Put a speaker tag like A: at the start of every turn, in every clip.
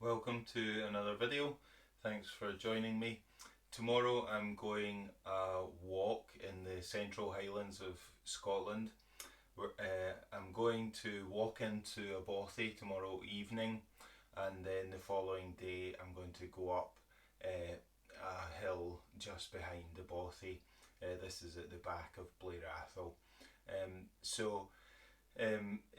A: welcome to another video. Thanks for joining me. Tomorrow I'm going a walk in the Central Highlands of Scotland. I'm going to walk into a bothy tomorrow evening, and then the following day I'm going to go up a hill just behind the bothy. This is at the back of Atholl.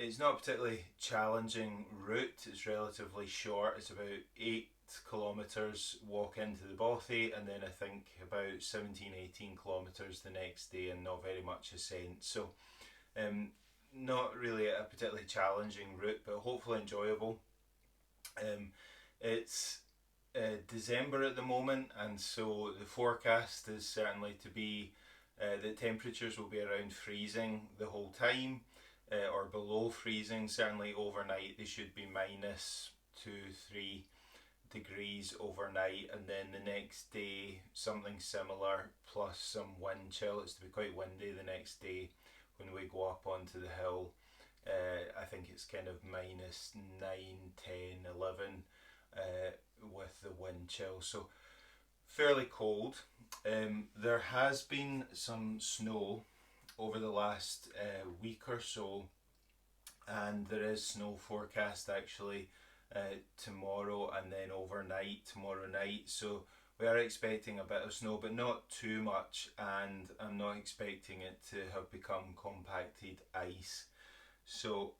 A: It's not a particularly challenging route. It's relatively short. It's about 8 kilometres walk into the bothy, and then I think about 17-18 kilometres the next day, and not very much ascent. So not really a particularly challenging route, but hopefully enjoyable. It's December at the moment, and so the forecast is certainly to be the temperatures will be around freezing the whole time, or below freezing. Certainly overnight they should be -2-3 degrees overnight, and then the next day something similar plus some wind chill. It's to be quite windy the next day when we go up onto the hill. I think it's kind of -9, 10, 11 with the wind chill, so fairly cold. There has been some snow over the last week or so, and there is snow forecast actually tomorrow and then overnight tomorrow night, so we are expecting a bit of snow, but not too much, and I'm not expecting it to have become compacted ice. So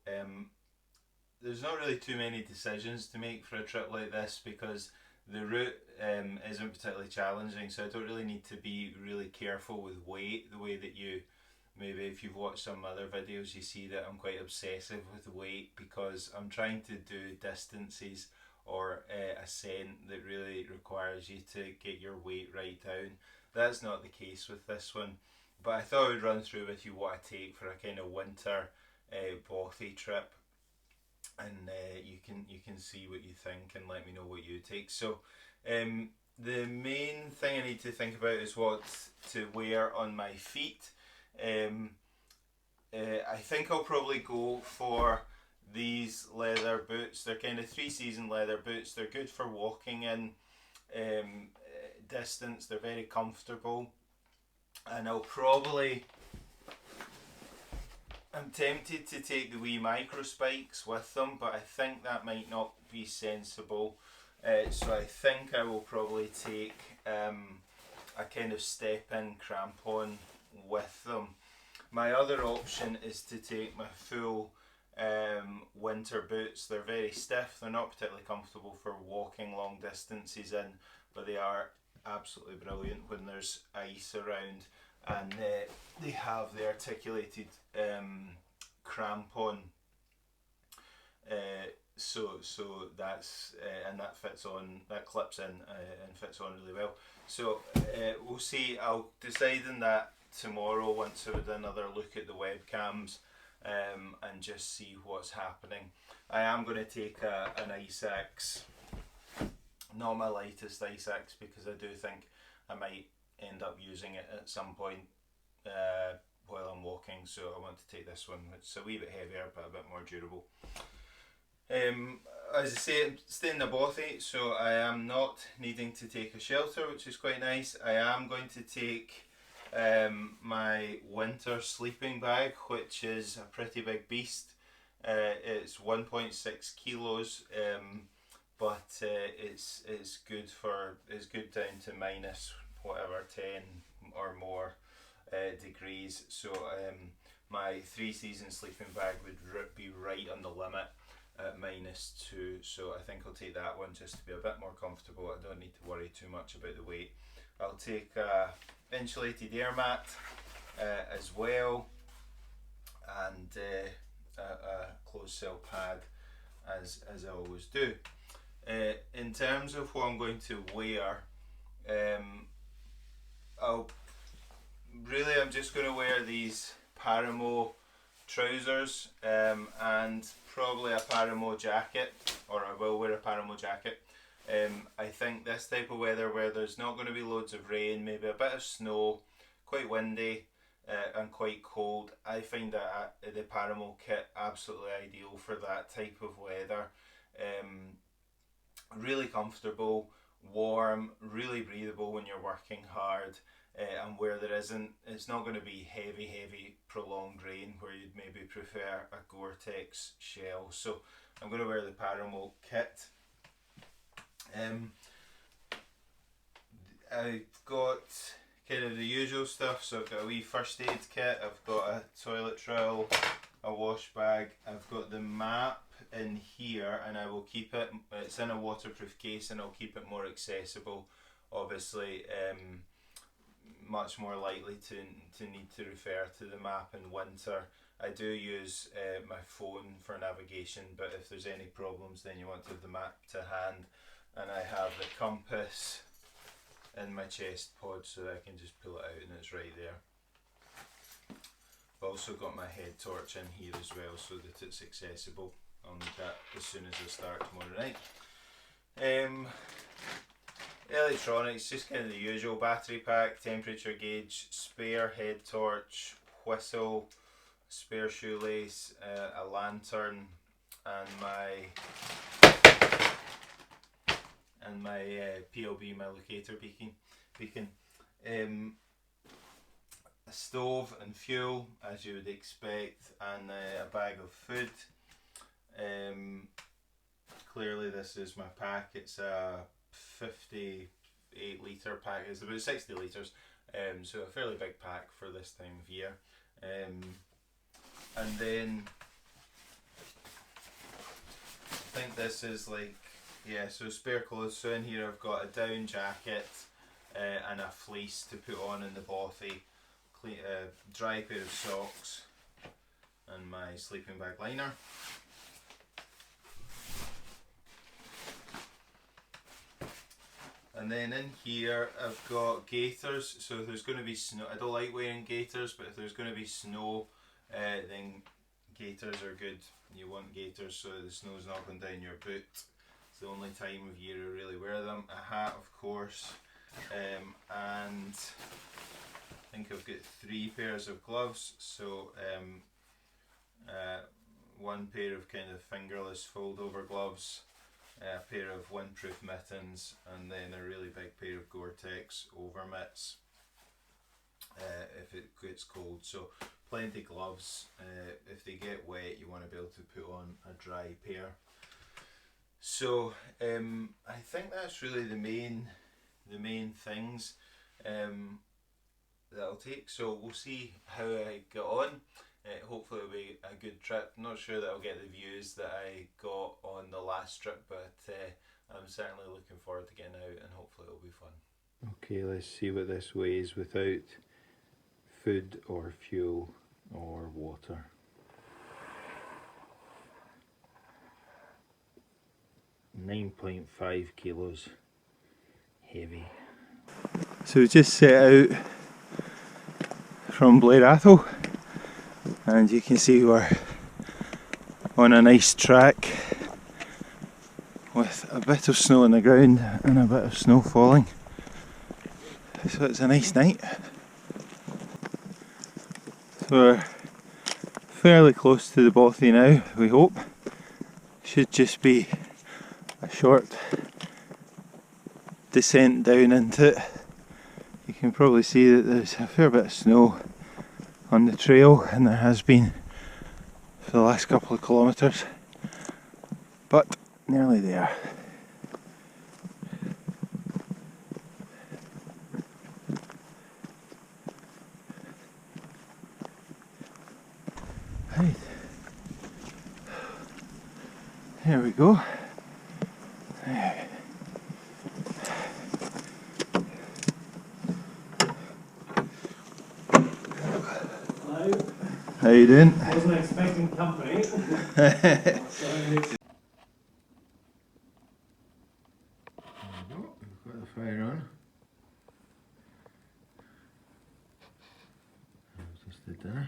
A: there's not really too many decisions to make for a trip like this, because the route isn't particularly challenging, so I don't really need to be really careful with weight the way that you maybe, if you've watched some other videos, you see that I'm quite obsessive with weight, because I'm trying to do distances or ascent that really requires you to get your weight right down. That's not the case with this one, but I thought I would run through with you what I take for a kind of winter bothy trip, and you can see what you think and let me know what you take. So the main thing I need to think about is what to wear on my feet. I think I'll probably go for these leather boots. They're kind of 3-season leather boots. They're good for walking in distance. They're very comfortable, and I'm tempted to take the wee micro spikes with them, but I think that might not be sensible. So I think I will probably take a kind of step-in crampon with them. My other option is to take my full winter boots. They're very stiff. They're not particularly comfortable for walking long distances in, but they are absolutely brilliant when there's ice around, and they have the articulated crampon. So that's and that fits on, that clips in and fits on really well. So we'll see. I'll decide on that tomorrow once I've had another look at the webcams and just see what's happening. I am going to take an ice axe, not my lightest ice axe, because I do think I might end up using it at some point while I'm walking, so I want to take this one. It's a wee bit heavier but a bit more durable. As I say, I'm staying in the bothy, so I am not needing to take a shelter, which is quite nice. I am going to take my winter sleeping bag, which is a pretty big beast. It's 1.6 kilos, but it's good down to minus whatever 10 or more degrees. So my 3-season sleeping bag would be right on the limit at -2, so I think I'll take that one just to be a bit more comfortable. I don't need to worry too much about the weight. I'll take a insulated air mat as well, and a closed cell pad as I always do. In terms of what I'm going to wear, I'm just going to wear these Paramo trousers and probably a Paramo jacket, or I will wear a Paramo jacket. I think this type of weather, where there's not going to be loads of rain, maybe a bit of snow, quite windy and quite cold, I find that the Paramo kit absolutely ideal for that type of weather. really comfortable, warm, really breathable when you're working hard. And where there isn't, it's not going to be heavy prolonged rain where you'd maybe prefer a Gore-Tex shell. So I'm going to wear the Paramold kit. I've got kind of the usual stuff, so I've got a wee first aid kit, I've got a toilet trowel, a wash bag, I've got the map in here, and I will keep it, it's in a waterproof case, and I'll keep it more accessible. Obviously, much more likely to need to refer to the map in winter. I do use my phone for navigation, but if there's any problems, then you want to have the map to hand. And I have the compass in my chest pod so that I can just pull it out and it's right there. I've also got my head torch in here as well so that it's accessible. I'll need that as soon as I start tomorrow night. Electronics, just kind of the usual: battery pack, temperature gauge, spare head torch, whistle, spare shoelace, a lantern, and my PLB, my locator beacon. A stove and fuel, as you would expect, and a bag of food. Clearly this is my pack. It's a 58 litre pack. It's about 60 litres, so a fairly big pack for this time of year. And then I think this is like, yeah, so spare clothes. So in here I've got a down jacket and a fleece to put on in the bothy, dry pair of socks, and my sleeping bag liner. And then in here I've got gaiters, so if there's going to be snow, I don't like wearing gaiters, but if there's going to be snow, then gaiters are good. You want gaiters so the snow's not going down your boot. It's the only time of year I really wear them. A hat, of course, and I think I've got 3 pairs of gloves, so one pair of kind of fingerless fold over gloves, a pair of windproof mittens, and then a really big pair of Gore-Tex over mitts if it gets cold. So plenty gloves. If they get wet, you want to be able to put on a dry pair. So I think that's really the main things that I'll take. So we'll see how I get on. Hopefully it'll be a good trip. Not sure that I'll get the views that I got on the last trip, but I'm certainly looking forward to getting out, and hopefully it'll be fun. Okay, let's see what this weighs without food or fuel or water. .5 kilos. Heavy. So we just set out from Blair Atholl, and you can see we're on a nice track with a bit of snow on the ground and a bit of snow falling. So it's a nice night. So we're fairly close to the bothy now, we hope. Should just be a short descent down into it. You can probably see that there's a fair bit of snow on the trail, and there has been for the last couple of kilometres, but nearly there. Right, there we go. How you doing?
B: Wasn't expecting company.
A: There we go, we've got the fire on. Just did that.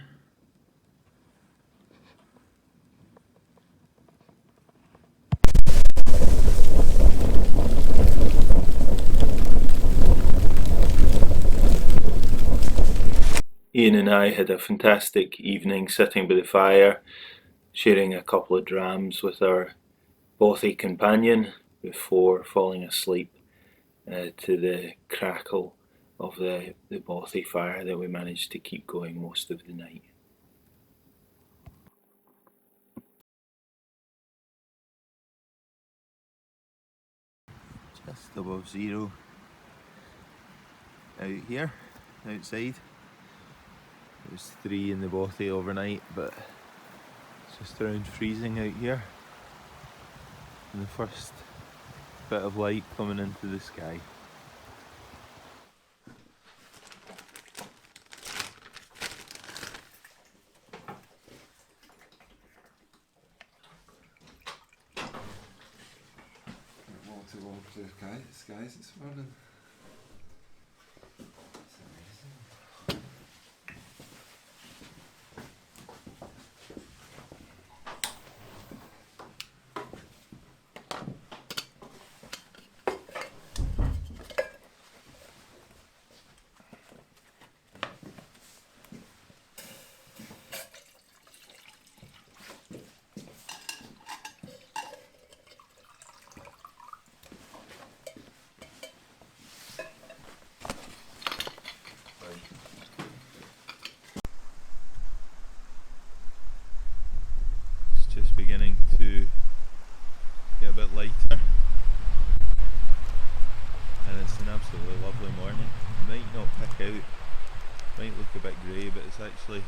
A: Iain and I had a fantastic evening sitting by the fire, sharing a couple of drams with our bothy companion.
C: before falling asleep to the crackle of the bothy fire that we managed to keep going most of the night.
A: Just above zero out here, outside. It was 3 in the bothy overnight, but it's just around freezing out here. And the first bit of light coming into the sky. Wall to blue skies this morning. It's amazing. Just beginning to get a bit lighter, and it's an absolutely lovely morning. It might not pick out, might look a bit grey, but it's actually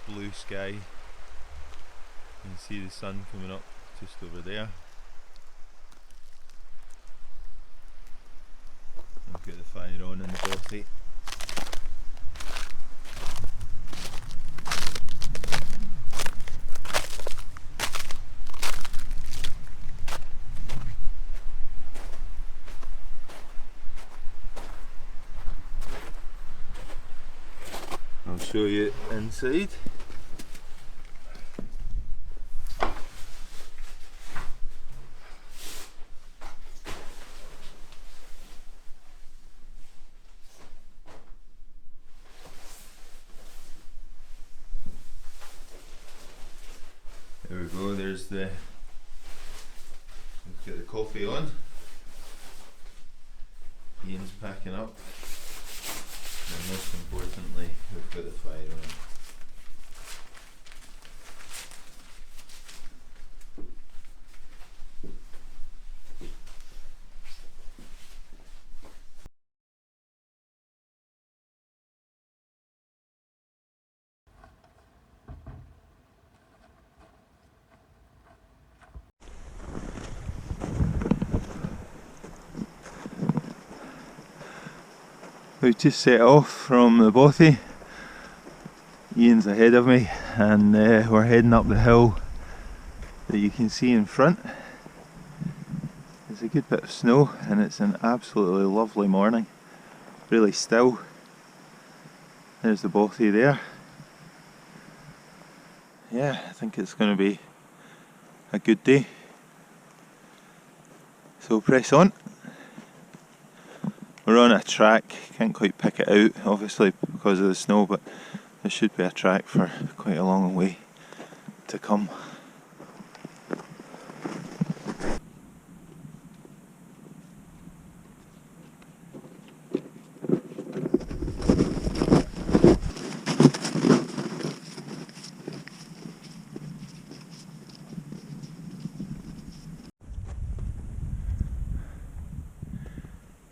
A: blue sky. You can see the sun coming up just over there. I've got the fire on in the bothy. I'll show you inside. There we go, there's the, let's get the coffee on. Iain's packing up. And most importantly, we've got the fire on. We've just set off from the bothy. Iain's ahead of me, and we're heading up the hill that you can see in front. There's a good bit of snow, and it's an absolutely lovely morning. Really still. There's the bothy there. Yeah, I think it's going to be a good day. So press on. We're on a track, can't quite pick it out obviously because of the snow, but there should be a track for quite a long way to come.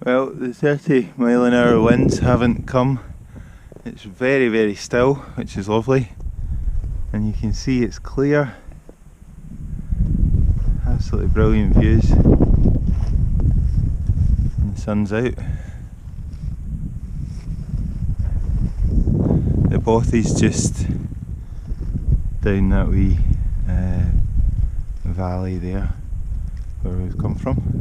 A: Well, the 30-mile-an-hour winds haven't come. It's very, very still, which is lovely. And you can see it's clear. Absolutely brilliant views. And the sun's out. The bothy's just down that wee valley there where we've come from.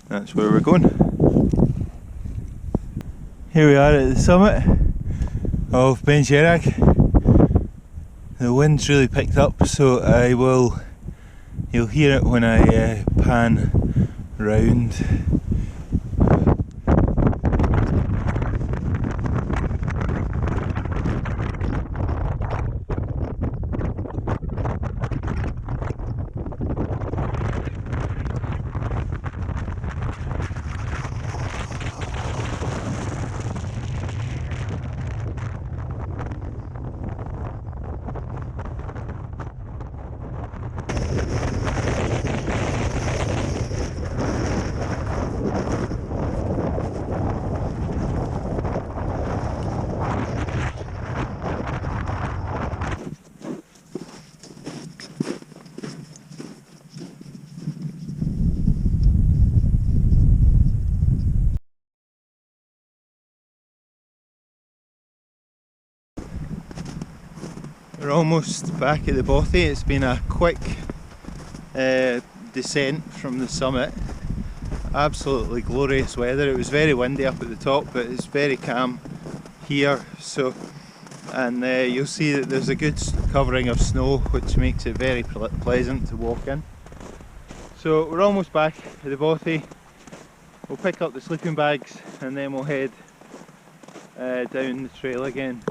A: That's where we're going. Here we are at the summit of Ben Sherag. The wind's really picked up, so you'll hear it when I pan round. We're almost back at the bothy. It's been a quick descent from the summit. Absolutely glorious weather. It was very windy up at the top, but it's very calm here. So, and you'll see that there's a good covering of snow, which makes it very pleasant to walk in. So we're almost back at the bothy. We'll pick up the sleeping bags and then we'll head down the trail again.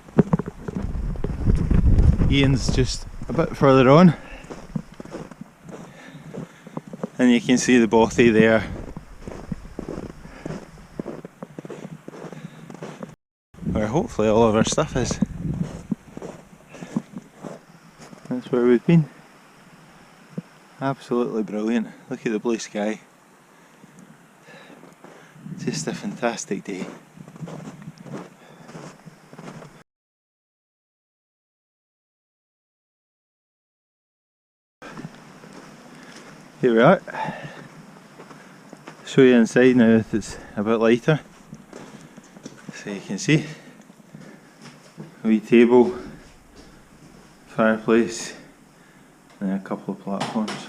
A: Iain's just a bit further on, and you can see the bothy there. Where hopefully all of our stuff is. That's where we've been. Absolutely brilliant. Look at the blue sky. Just a fantastic day. Here we are. Show you inside now that it's a bit lighter. So you can see a wee table, fireplace, and a couple of platforms.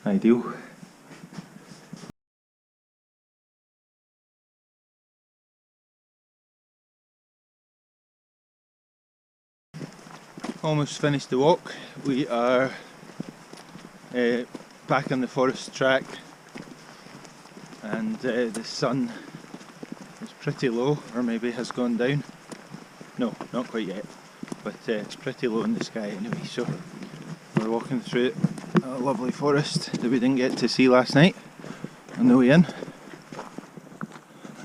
A: Ideal. Almost finished the walk. We are back on the forest track, and the sun is pretty low, or maybe has gone down. No, not quite yet, but it's pretty low in the sky anyway. So we're walking through a lovely forest that we didn't get to see last night on the way in,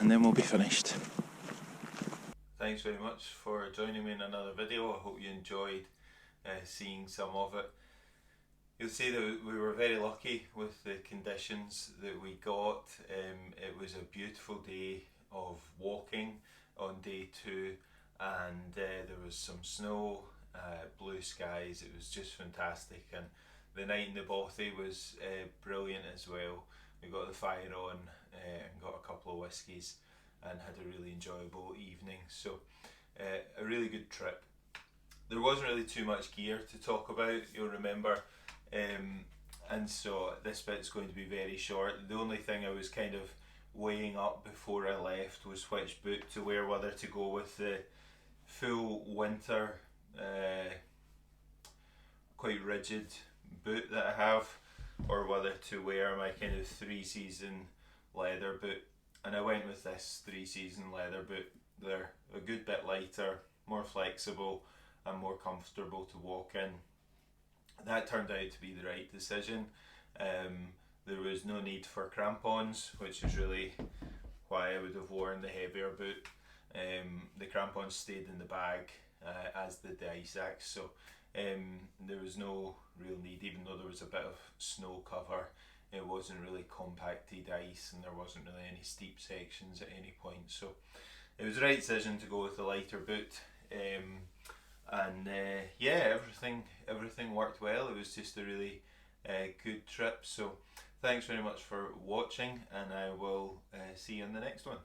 A: and then we'll be finished. Thanks very much for joining me in another video. I hope you enjoyed seeing some of it. You'll see that we were very lucky with the conditions that we got. It was a beautiful day of walking on day 2, and there was some snow, blue skies. It was just fantastic, and the night in the bothy was brilliant as well. We got the fire on and got a couple of whiskies and had a really enjoyable evening. So a really good trip. There wasn't really too much gear to talk about, you'll remember, and so this bit's going to be very short. The only thing I was kind of weighing up before I left was which boot to wear, whether to go with the full winter quite rigid boot that I have, or whether to wear my kind of 3-season leather boot. And I went with this 3-season leather boot. They're a good bit lighter, more flexible, and more comfortable to walk in. That turned out to be the right decision. There was no need for crampons, which is really why I would have worn the heavier boot. The crampons stayed in the bag as did the ice axe, so there was no real need, even though there was a bit of snow cover. It wasn't really compacted ice, and there wasn't really any steep sections at any point, so it was the right decision to go with the lighter boot. And yeah, everything worked well. It was just a really good trip. So thanks very much for watching, and I will see you in the next one.